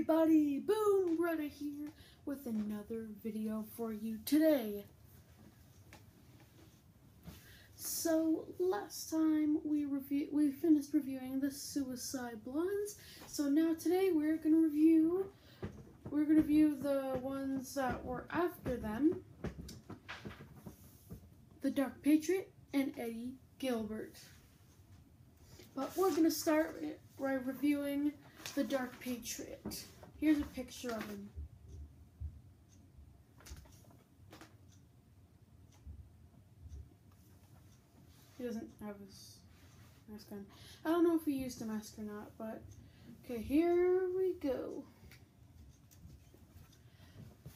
everybody, Boom Bruda here with another video for you today. So last time we finished reviewing the Suicide Blondes. So now today we're gonna review the ones that were after them, the Dark Patriot and Eddie Gilbert. But we're gonna start by reviewing the Dark Patriot. Here's a picture of him. He doesn't have his mask on. I don't know if he used a mask or not, but okay, here we go.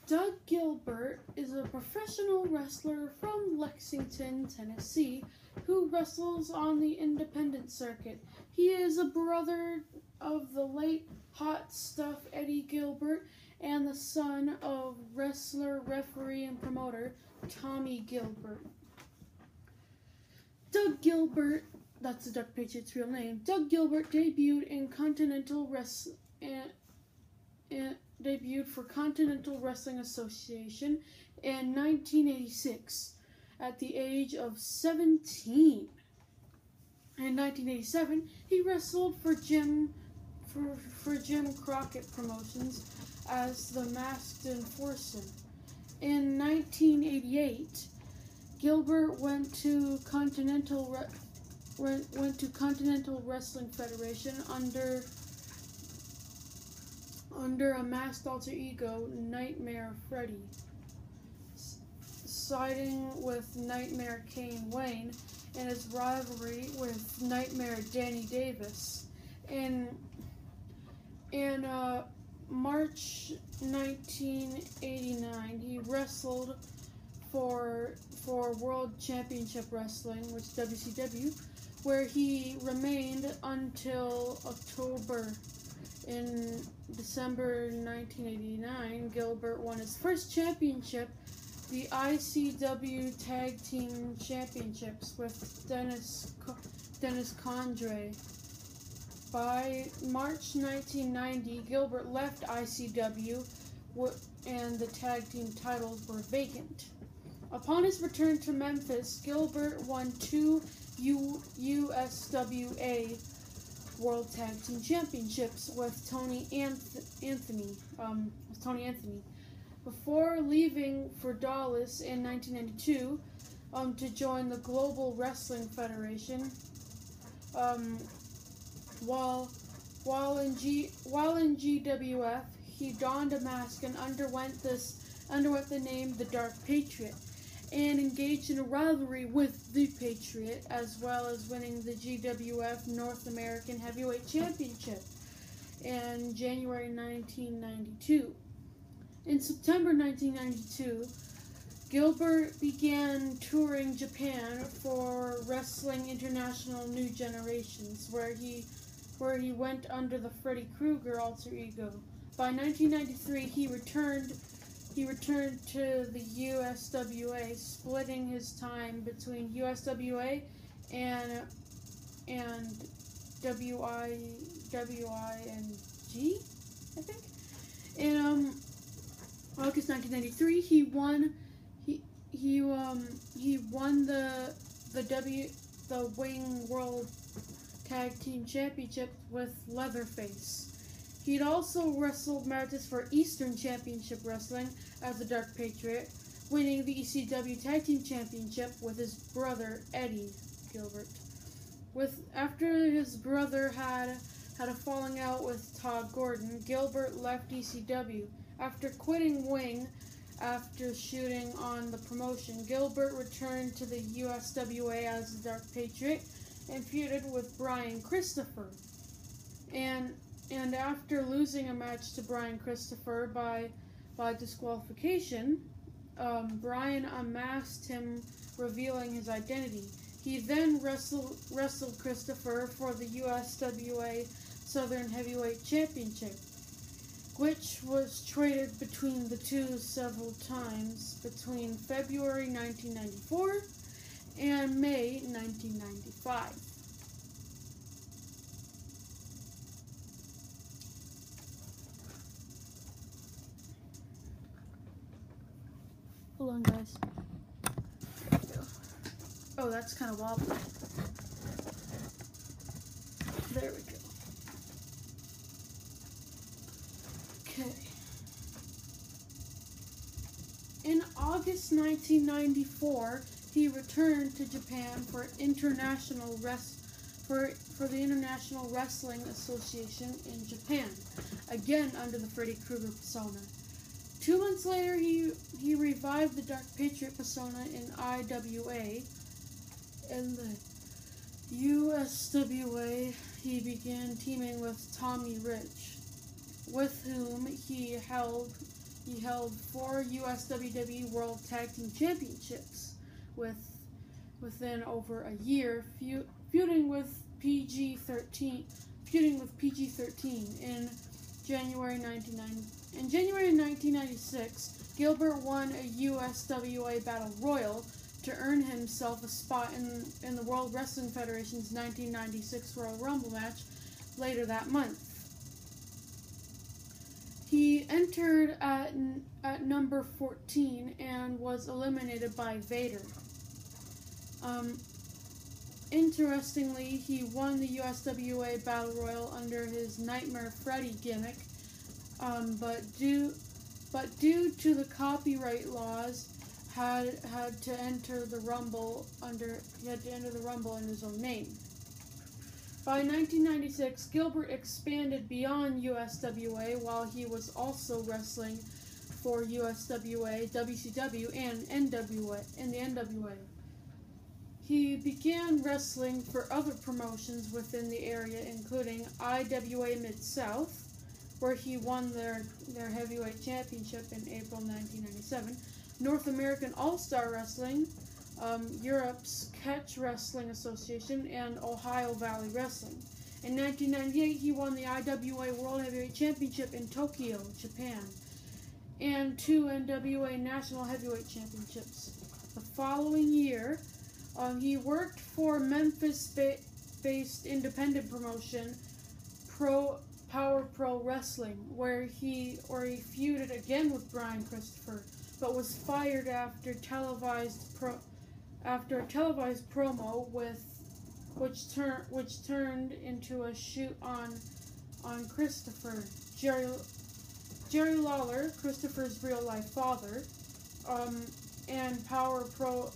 Doug Gilbert is a professional wrestler from Lexington, Tennessee, who wrestles on the independent circuit. He is a brother of the late Hot Stuff Eddie Gilbert and the son of wrestler, referee, and promoter Tommy Gilbert. Doug Gilbert, that's the Dark Patriot's real name. Doug Gilbert debuted for Continental Wrestling Association in 1986 at the age of 17. In 1987, he wrestled for Jim Crockett Promotions as the Masked Enforcer. In 1988, Gilbert went to Continental Wrestling Federation under a masked alter ego, Nightmare Freddy, siding with Nightmare Kane Wayne in his rivalry with Nightmare Danny Davis. In March 1989, he wrestled for World Championship Wrestling, which is WCW, where he remained until October. In December 1989, Gilbert won his first championship, the ICW Tag Team Championships, with Dennis Condrey. By March 1990, Gilbert left ICW and the tag team titles were vacant. Upon his return to Memphis, Gilbert won 2 USWA World Tag Team Championships with Tony Anthony. Before leaving for Dallas in 1992 to join the Global Wrestling Federation. While in GWF, he donned a mask and underwent the name the Dark Patriot, and engaged in a rivalry with the Patriot, as well as winning the GWF North American Heavyweight Championship in January 1992. In September 1992, Gilbert began touring Japan for Wrestling International New Generations, where he went under the Freddy Krueger alter ego. By 1993, he returned to the USWA, splitting his time between USWA and WING, I think. In August 1993, he won the Wing World Tag Team Championship with Leatherface. He'd also wrestled matches for Eastern Championship Wrestling as the Dark Patriot, winning the ECW Tag Team Championship with his brother Eddie Gilbert. After his brother had a falling out with Todd Gordon, Gilbert left ECW. After quitting Wing after shooting on the promotion, Gilbert returned to the USWA as the Dark Patriot and feuded with Brian Christopher. And after losing a match to Brian Christopher by disqualification, Brian unmasked him, revealing his identity. He then wrestled Christopher for the USWA Southern Heavyweight Championship, which was traded between the two several times between February 1994 and May 1995. on, guys. There we go. Oh, that's kind of wobbly. There we go. Okay. In August 1994, he returned to Japan for the International Wrestling Association in Japan, again under the Freddy Krueger persona. 2 months later, he revived the Dark Patriot persona in IWA. In the USWA, he began teaming with Tommy Rich, with whom he held 4 USWW World Tag Team Championships within over a year, feuding with PG-13 in January 1996. Gilbert won a USWA Battle Royal to earn himself a spot in the World Wrestling Federation's 1996 Royal Rumble match later that month. He entered at number 14 and was eliminated by Vader. Interestingly, he won the USWA Battle Royal under his Nightmare Freddy gimmick, but due to the copyright laws, had to enter the Rumble under his own name. By 1996, Gilbert expanded beyond USWA while he was also wrestling for USWA, WCW, and NWA in the NWA. He began wrestling for other promotions within the area, including IWA Mid-South, where he won their heavyweight championship in April 1997, North American All-Star Wrestling, Europe's Catch Wrestling Association, and Ohio Valley Wrestling. In 1998, he won the IWA World Heavyweight Championship in Tokyo, Japan, and 2 NWA National Heavyweight Championships. The following year, he worked for Memphis-based independent promotion Power Pro Wrestling, where he feuded again with Brian Christopher, but was fired after a televised promo which turned into a shoot on Christopher. Jerry Lawler, Christopher's real life father, and Power Pro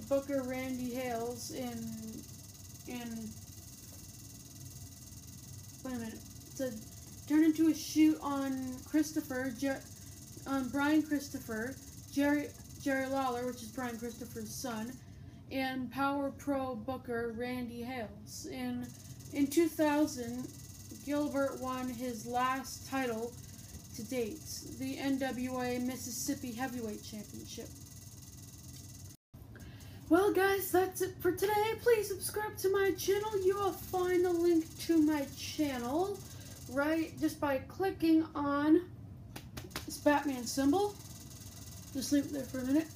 Booker Randy Hales turned into a shoot on Brian Christopher, Jerry Lawler, which is Brian Christopher's son, and Power Pro Booker Randy Hales. In 2000, Gilbert won his last title to date, the NWA Mississippi Heavyweight Championship. Well, guys, that's it for today. Please subscribe to my channel. You will find the link to my channel just by clicking on this Batman symbol. Just leave it there for a minute.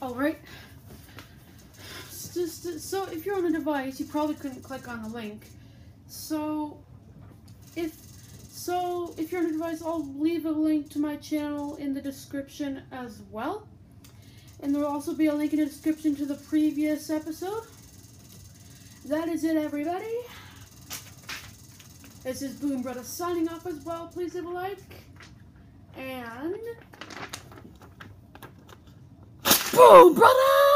Alright, so if you're on a device, you probably couldn't click on the link. So if you're on a device, I'll leave a link to my channel in the description as well. And there will also be a link in the description to the previous episode. That is it, everybody. This is Boom Brother signing off as well. Please leave a like. And... Boom, brother!